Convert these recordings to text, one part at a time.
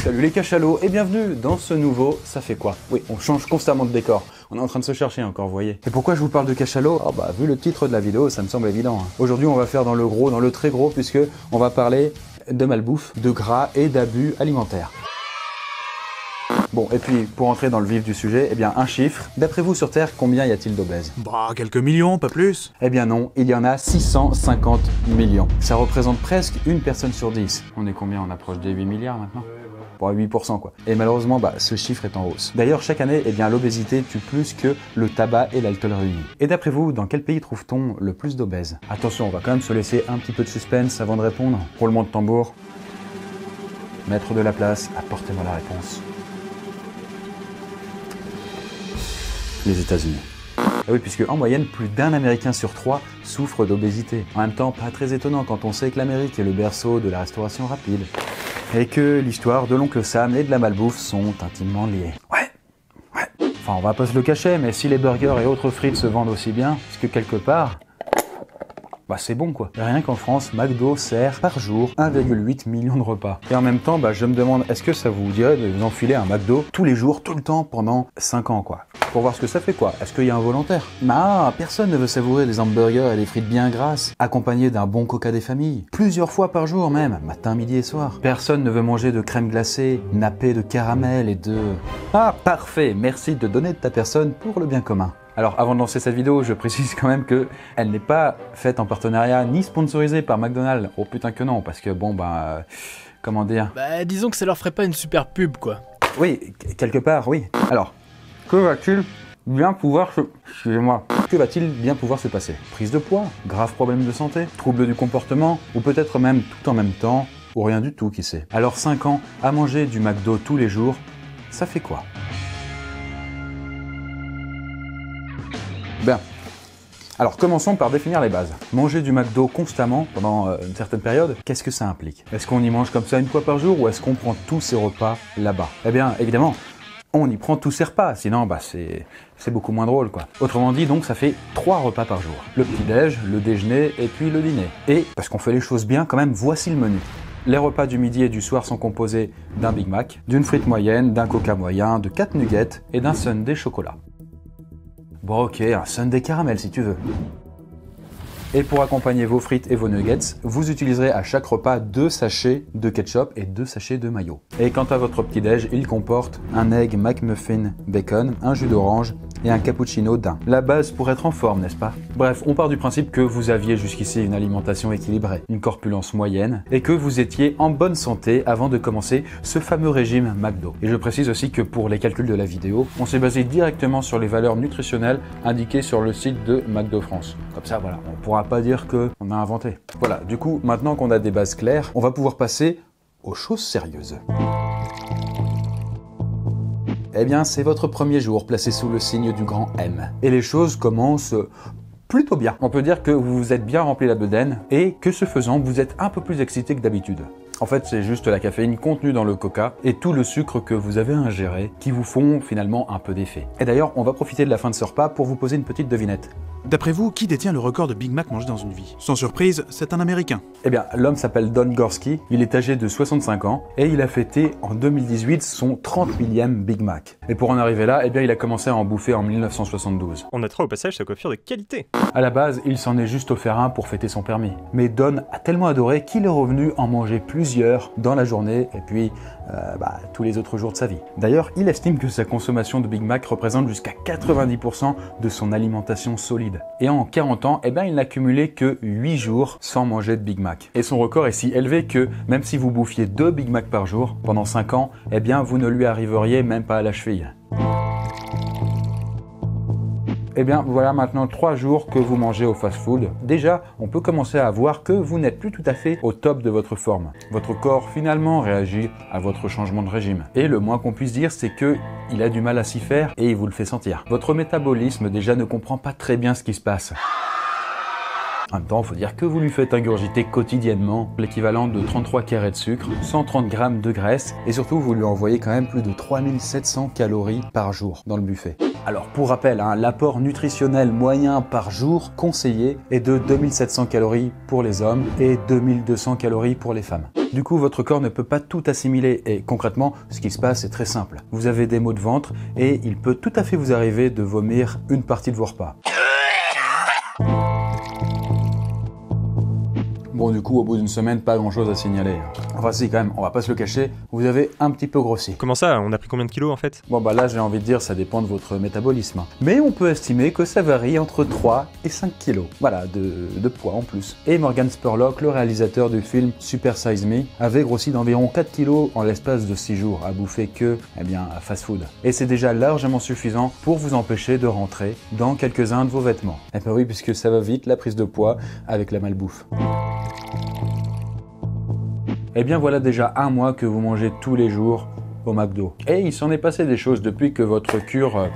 Salut les cachalots et bienvenue dans ce nouveau Ça fait quoi? Oui, on change constamment de décor. On est en train de se chercher encore, vous voyez. Et pourquoi je vous parle de cachalots? Oh bah vu le titre de la vidéo, ça me semble évident. Aujourd'hui, on va faire dans le gros, dans le très gros, puisque on va parler de malbouffe, de gras et d'abus alimentaires. Bon, et puis, pour entrer dans le vif du sujet, eh bien, un chiffre. D'après vous, sur Terre, combien y a-t-il d'obèses? Bah, quelques millions, pas plus. Eh bien non, il y en a 650 millions. Ça représente presque une personne sur 10. On est combien? On approche des 8 milliards maintenant? Bon, 8% quoi. Et malheureusement, ce chiffre est en hausse. D'ailleurs, chaque année, eh bien, l'obésité tue plus que le tabac et l'alcool réunis. Et d'après vous, dans quel pays trouve-t-on le plus d'obèses? Attention, on va quand même se laisser un petit peu de suspense avant de répondre. Roulement de tambour. Maître de la place, apportez-moi la réponse. Les États-Unis. Ah oui, puisque en moyenne, plus d'un Américain sur 3 souffre d'obésité. En même temps, pas très étonnant quand on sait que l'Amérique est le berceau de la restauration rapide. Et que l'histoire de l'oncle Sam et de la malbouffe sont intimement liées. Ouais. Enfin, on va pas se le cacher, mais si les burgers et autres frites se vendent aussi bien, c'est que quelque part... c'est bon quoi. Rien qu'en France, McDo sert par jour 1,8 million de repas. Et en même temps, je me demande, est-ce que ça vous dirait de vous enfiler un McDo tous les jours, tout le temps, pendant 5 ans quoi? Pour voir ce que ça fait quoi. Est-ce qu'il y a un volontaire? Personne ne veut savourer des hamburgers et des frites bien grasses, accompagnés d'un bon coca des familles. Plusieurs fois par jour même, matin, midi et soir. Personne ne veut manger de crème glacée, nappée de caramel et de... Ah, parfait, merci de donner de ta personne pour le bien commun. Alors avant de lancer cette vidéo, je précise quand même que elle n'est pas faite en partenariat ni sponsorisée par McDonald's. Oh putain que non, parce que comment dire? Disons que ça leur ferait pas une super pub quoi. Oui, quelque part, oui. Alors, que va-t-il bien pouvoir se passer? Prise de poids, grave problème de santé, trouble du comportement, ou peut-être même tout en même temps, ou rien du tout, qui sait. Alors 5 ans à manger du McDo tous les jours, ça fait quoi? Alors commençons par définir les bases. Manger du McDo constamment pendant une certaine période, qu'est-ce que ça implique? Est-ce qu'on y mange comme ça une fois par jour ou est-ce qu'on prend tous ses repas là-bas? Eh bien évidemment, on y prend tous ses repas, sinon c'est beaucoup moins drôle quoi. Autrement dit donc ça fait 3 repas par jour. Le petit-déj, le déjeuner et puis le dîner. Et parce qu'on fait les choses bien quand même, voici le menu. Les repas du midi et du soir sont composés d'un Big Mac, d'une frite moyenne, d'un Coca moyen, de 4 nuggets et d'un sundae chocolat. Bon ok, un sundae caramel si tu veux. Et pour accompagner vos frites et vos nuggets, vous utiliserez à chaque repas 2 sachets de ketchup et 2 sachets de mayo. Et quant à votre petit-déj, il comporte un egg McMuffin bacon, un jus d'orange et un cappuccino daim. La base pour être en forme, n'est-ce pas? Bref, on part du principe que vous aviez jusqu'ici une alimentation équilibrée, une corpulence moyenne, et que vous étiez en bonne santé avant de commencer ce fameux régime McDo. Et je précise aussi que pour les calculs de la vidéo, on s'est basé directement sur les valeurs nutritionnelles indiquées sur le site de McDo France. Comme ça, voilà, on pourra pas dire qu'on a inventé. Voilà, du coup, maintenant qu'on a des bases claires, on va pouvoir passer aux choses sérieuses. Eh bien, c'est votre premier jour placé sous le signe du grand M. Et les choses commencent plutôt bien. On peut dire que vous vous êtes bien rempli la bedaine et que ce faisant, vous êtes un peu plus excité que d'habitude. En fait, c'est juste la caféine contenue dans le coca et tout le sucre que vous avez ingéré qui vous font finalement un peu d'effet. Et d'ailleurs, on va profiter de la fin de ce repas pour vous poser une petite devinette. D'après vous, qui détient le record de Big Mac mangé dans une vie? Sans surprise, c'est un Américain. Eh bien, l'homme s'appelle Don Gorski, il est âgé de 65 ans et il a fêté en 2018 son 30 millième Big Mac. Et pour en arriver là, eh bien, il a commencé à en bouffer en 1972. On notera au passage sa coiffure de qualité. À la base, il s'en est juste offert un pour fêter son permis. Mais Don a tellement adoré qu'il est revenu en manger plusieurs dans la journée et puis tous les autres jours de sa vie. D'ailleurs, il estime que sa consommation de Big Mac représente jusqu'à 90% de son alimentation solide. Et en 40 ans, eh bien, il n'a cumulé que 8 jours sans manger de Big Mac. Et son record est si élevé que même si vous bouffiez 2 Big Mac par jour pendant 5 ans, eh bien, vous ne lui arriveriez même pas à la cheville. Eh bien, voilà maintenant 3 jours que vous mangez au fast-food. Déjà, on peut commencer à voir que vous n'êtes plus tout à fait au top de votre forme. Votre corps, finalement, réagit à votre changement de régime. Et le moins qu'on puisse dire, c'est que il a du mal à s'y faire et il vous le fait sentir. Votre métabolisme, déjà, ne comprend pas très bien ce qui se passe. En même temps, il faut dire que vous lui faites ingurgiter quotidiennement l'équivalent de 33 carrés de sucre, 130 grammes de graisse et surtout, vous lui envoyez quand même plus de 3700 calories par jour dans le buffet. Alors pour rappel, hein, l'apport nutritionnel moyen par jour conseillé est de 2700 calories pour les hommes et 2200 calories pour les femmes. Du coup, votre corps ne peut pas tout assimiler et concrètement, ce qui se passe est très simple. Vous avez des maux de ventre et il peut tout à fait vous arriver de vomir une partie de vos repas. Bon, du coup, au bout d'une semaine, pas grand chose à signaler. Enfin si, quand même, on va pas se le cacher, vous avez un petit peu grossi. Comment ça? On a pris combien de kilos en fait? Bon bah là, j'ai envie de dire, ça dépend de votre métabolisme. Mais on peut estimer que ça varie entre 3 et 5 kilos. Voilà, de poids en plus. Et Morgan Spurlock, le réalisateur du film Super Size Me, avait grossi d'environ 4 kilos en l'espace de 6 jours, à bouffer que, eh bien, à fast-food. Et c'est déjà largement suffisant pour vous empêcher de rentrer dans quelques-uns de vos vêtements. Eh ben oui, puisque ça va vite, la prise de poids, avec la malbouffe. Et bien voilà déjà un mois que vous mangez tous les jours au McDo. Et il s'en est passé des choses depuis que votre cure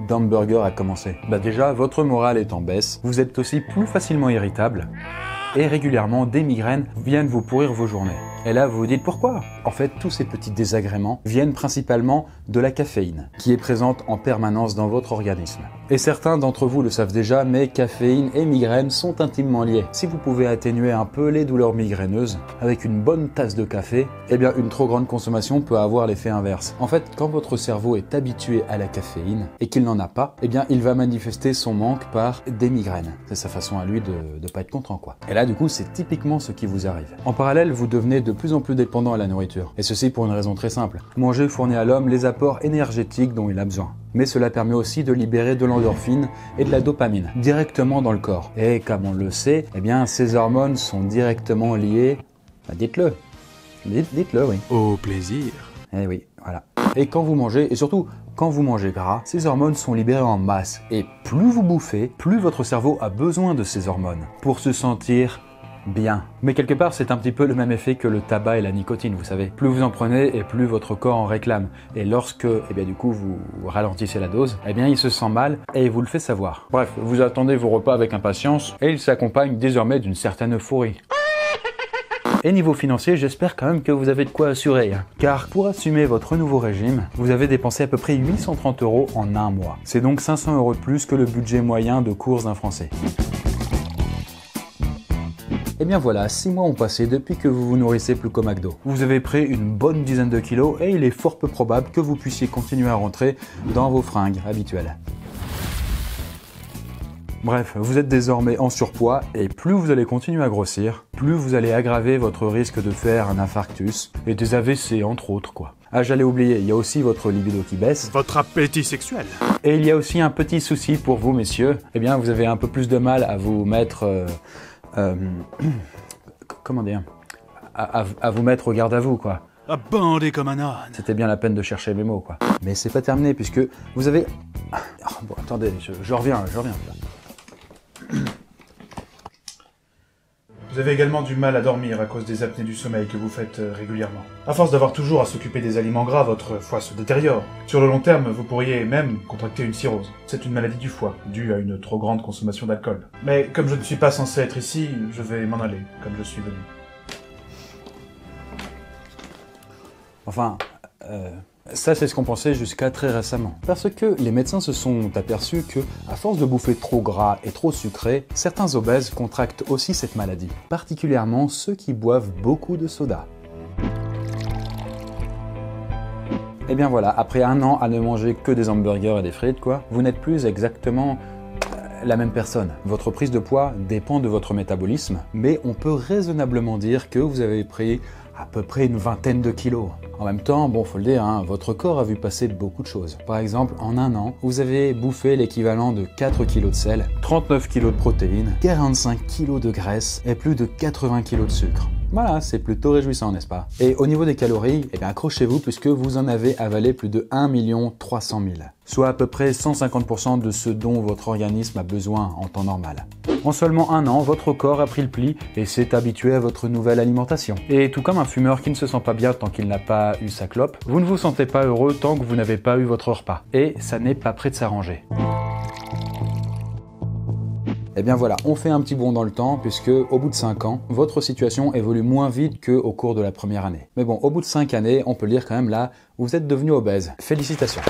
d'hamburger a commencé. Bah déjà, votre morale est en baisse, vous êtes aussi plus facilement irritable et régulièrement des migraines viennent vous pourrir vos journées. Et là, vous vous dites pourquoi? En fait, tous ces petits désagréments viennent principalement de la caféine, qui est présente en permanence dans votre organisme. Et certains d'entre vous le savent déjà, mais caféine et migraine sont intimement liés. Si vous pouvez atténuer un peu les douleurs migraineuses avec une bonne tasse de café, eh bien une trop grande consommation peut avoir l'effet inverse. En fait, quand votre cerveau est habitué à la caféine et qu'il n'en a pas, eh bien il va manifester son manque par des migraines. C'est sa façon à lui de pas être content, quoi. Et là, du coup, c'est typiquement ce qui vous arrive. En parallèle, vous devenez de plus en plus dépendant à la nourriture. Et ceci pour une raison très simple. Manger fournit à l'homme les apports énergétiques dont il a besoin. Mais cela permet aussi de libérer de l'endorphine et de la dopamine directement dans le corps. Et comme on le sait, eh bien ces hormones sont directement liées, bah dites-le, dites-le oui. Au plaisir. Eh oui, voilà. Et quand vous mangez, et surtout quand vous mangez gras, ces hormones sont libérées en masse. Et plus vous bouffez, plus votre cerveau a besoin de ces hormones pour se sentir bien. Mais quelque part, c'est un petit peu le même effet que le tabac et la nicotine, vous savez. Plus vous en prenez et plus votre corps en réclame. Et lorsque, eh bien, du coup, vous ralentissez la dose, eh bien, il se sent mal et il vous le fait savoir. Bref, vous attendez vos repas avec impatience et il s'accompagne désormais d'une certaine euphorie. Et niveau financier, j'espère quand même que vous avez de quoi assurer. Car pour assumer votre nouveau régime, vous avez dépensé à peu près 830 € en un mois. C'est donc 500 € de plus que le budget moyen de course d'un Français. Et bien voilà, 6 mois ont passé depuis que vous vous nourrissez plus qu'au McDo. Vous avez pris une bonne dizaine de kilos et il est fort peu probable que vous puissiez continuer à rentrer dans vos fringues habituelles. Bref, vous êtes désormais en surpoids et plus vous allez continuer à grossir, plus vous allez aggraver votre risque de faire un infarctus et des AVC entre autres quoi. Ah, j'allais oublier, il y a aussi votre libido qui baisse. Votre appétit sexuel. Et il y a aussi un petit souci pour vous messieurs, eh bien vous avez un peu plus de mal à vous mettre... comment dire, à vous mettre au garde à vous quoi. À bander comme un âne. C'était bien la peine de chercher mes mots quoi. Mais c'est pas terminé puisque vous avez... bon attendez, je reviens. Vous avez également du mal à dormir à cause des apnées du sommeil que vous faites régulièrement. À force d'avoir toujours à s'occuper des aliments gras, votre foie se détériore. Sur le long terme, vous pourriez même contracter une cirrhose. C'est une maladie du foie, due à une trop grande consommation d'alcool. Mais comme je ne suis pas censé être ici, je vais m'en aller, comme je suis venu. Enfin, ça c'est ce qu'on pensait jusqu'à très récemment. Parce que les médecins se sont aperçus que, à force de bouffer trop gras et trop sucré, certains obèses contractent aussi cette maladie. Particulièrement ceux qui boivent beaucoup de soda. Et bien voilà, après un an à ne manger que des hamburgers et des frites quoi, vous n'êtes plus exactement la même personne. Votre prise de poids dépend de votre métabolisme, mais on peut raisonnablement dire que vous avez pris à peu près une vingtaine de kilos. En même temps, bon, faut le dire, hein, votre corps a vu passer beaucoup de choses. Par exemple, en un an, vous avez bouffé l'équivalent de 4 kilos de sel, 39 kilos de protéines, 45 kilos de graisse et plus de 80 kilos de sucre. Voilà, c'est plutôt réjouissant, n'est-ce pas? Et au niveau des calories, eh bien accrochez-vous puisque vous en avez avalé plus de 1 300 000, soit à peu près 150% de ce dont votre organisme a besoin en temps normal. En seulement un an, votre corps a pris le pli et s'est habitué à votre nouvelle alimentation. Et tout comme un fumeur qui ne se sent pas bien tant qu'il n'a pas eu sa clope, vous ne vous sentez pas heureux tant que vous n'avez pas eu votre repas. Et ça n'est pas prêt de s'arranger. Et bien voilà, on fait un petit bond dans le temps puisque au bout de 5 ans, votre situation évolue moins vite qu'au cours de la première année. Mais bon, au bout de 5 années, on peut lire quand même là, vous êtes devenu obèse. Félicitations.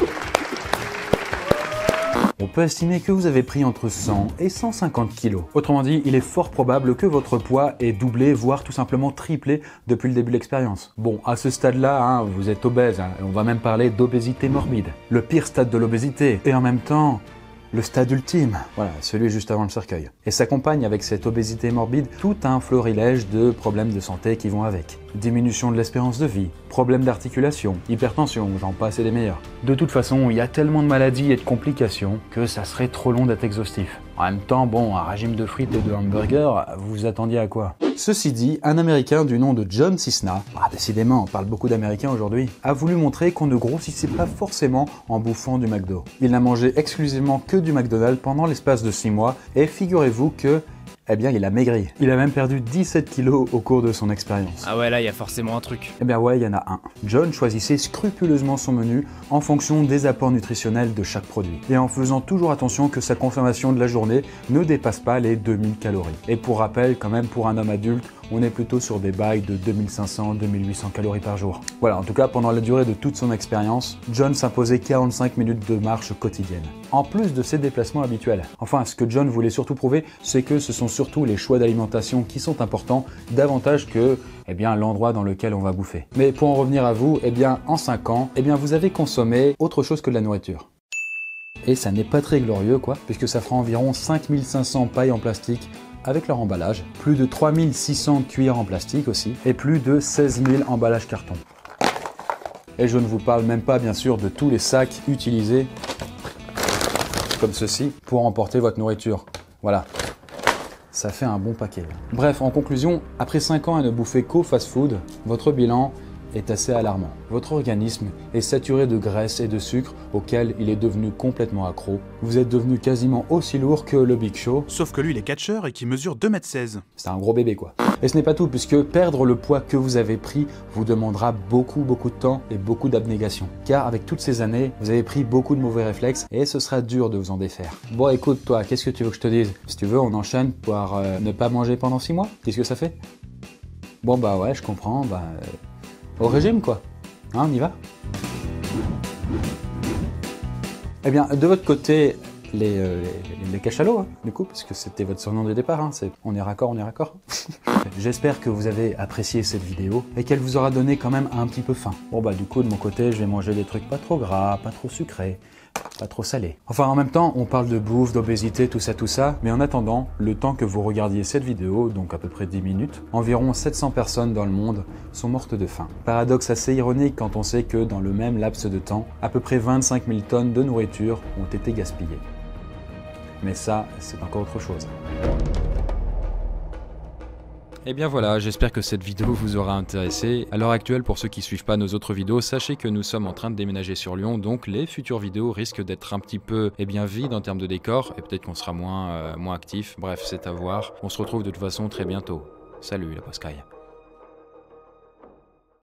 on peut estimer que vous avez pris entre 100 et 150 kg. Autrement dit, il est fort probable que votre poids ait doublé, voire tout simplement triplé depuis le début de l'expérience. Bon, à ce stade-là, hein, vous êtes obèse, hein, et on va même parler d'obésité morbide. Le pire stade de l'obésité, et en même temps, le stade ultime, voilà, celui juste avant le cercueil. Et s'accompagne avec cette obésité morbide tout un florilège de problèmes de santé qui vont avec. Diminution de l'espérance de vie, problèmes d'articulation, hypertension, j'en passe et des meilleurs. De toute façon, il y a tellement de maladies et de complications que ça serait trop long d'être exhaustif. En même temps, bon, un régime de frites et de hamburgers, vous vous attendiez à quoi? Ceci dit, un Américain du nom de John Cisna, décidément on parle beaucoup d'Américains aujourd'hui, a voulu montrer qu'on ne grossissait pas forcément en bouffant du McDo. Il n'a mangé exclusivement que du McDonald's pendant l'espace de 6 mois et figurez-vous que eh bien, il a maigri. Il a même perdu 17 kilos au cours de son expérience. Ah ouais, là, il y a forcément un truc. Eh bien ouais, il y en a un. John choisissait scrupuleusement son menu en fonction des apports nutritionnels de chaque produit. Et en faisant toujours attention que sa consommation de la journée ne dépasse pas les 2000 calories. Et pour rappel, quand même, pour un homme adulte, on est plutôt sur des bails de 2500-2800 calories par jour. Voilà, en tout cas, pendant la durée de toute son expérience, John s'imposait 45 minutes de marche quotidienne. En plus de ses déplacements habituels. Enfin, ce que John voulait surtout prouver, c'est que ce sont surtout les choix d'alimentation qui sont importants, davantage que l'endroit dans lequel on va bouffer. Mais pour en revenir à vous, en 5 ans, vous avez consommé autre chose que de la nourriture. Et ça n'est pas très glorieux, quoi, puisque ça fera environ 5500 pailles en plastique avec leur emballage, plus de 3600 cuillères en plastique aussi, et plus de 16 000 emballages carton. Et je ne vous parle même pas, bien sûr, de tous les sacs utilisés, comme ceci, pour emporter votre nourriture. Voilà. Ça fait un bon paquet. Bref, en conclusion, après 5 ans à ne bouffer qu'au fast-food, votre bilan est assez alarmant. Votre organisme est saturé de graisse et de sucre auquel il est devenu complètement accro. Vous êtes devenu quasiment aussi lourd que le Big Show. Sauf que lui, il est catcheur et qui mesure 2,16 m. C'est un gros bébé, quoi. Et ce n'est pas tout, puisque perdre le poids que vous avez pris vous demandera beaucoup de temps et beaucoup d'abnégation. Car avec toutes ces années, vous avez pris beaucoup de mauvais réflexes et ce sera dur de vous en défaire. Bon, écoute, toi, qu'est-ce que tu veux que je te dise? Si tu veux, on enchaîne pour ne pas manger pendant 6 mois. Qu'est-ce que ça fait? Bon, bah ouais, je comprends, au régime, quoi. Hein, on y va? Eh bien, de votre côté, les cachalots, hein, du coup, parce que c'était votre surnom de départ, hein, on est raccord, on est raccord. J'espère que vous avez apprécié cette vidéo et qu'elle vous aura donné quand même un petit peu faim. Bon bah du coup, de mon côté, je vais manger des trucs pas trop gras, pas trop sucrés, pas trop salés. Enfin, en même temps, on parle de bouffe, d'obésité, tout ça, mais en attendant, le temps que vous regardiez cette vidéo, donc à peu près 10 minutes, environ 700 personnes dans le monde sont mortes de faim. Paradoxe assez ironique quand on sait que dans le même laps de temps, à peu près 25 000 tonnes de nourriture ont été gaspillées. Mais ça, c'est encore autre chose. Et bien voilà, j'espère que cette vidéo vous aura intéressé. À l'heure actuelle, pour ceux qui suivent pas nos autres vidéos, sachez que nous sommes en train de déménager sur Lyon, donc les futures vidéos risquent d'être un petit peu vides en termes de décor, et peut-être qu'on sera moins actif. Bref, c'est à voir. On se retrouve de toute façon très bientôt. Salut la Poscaille.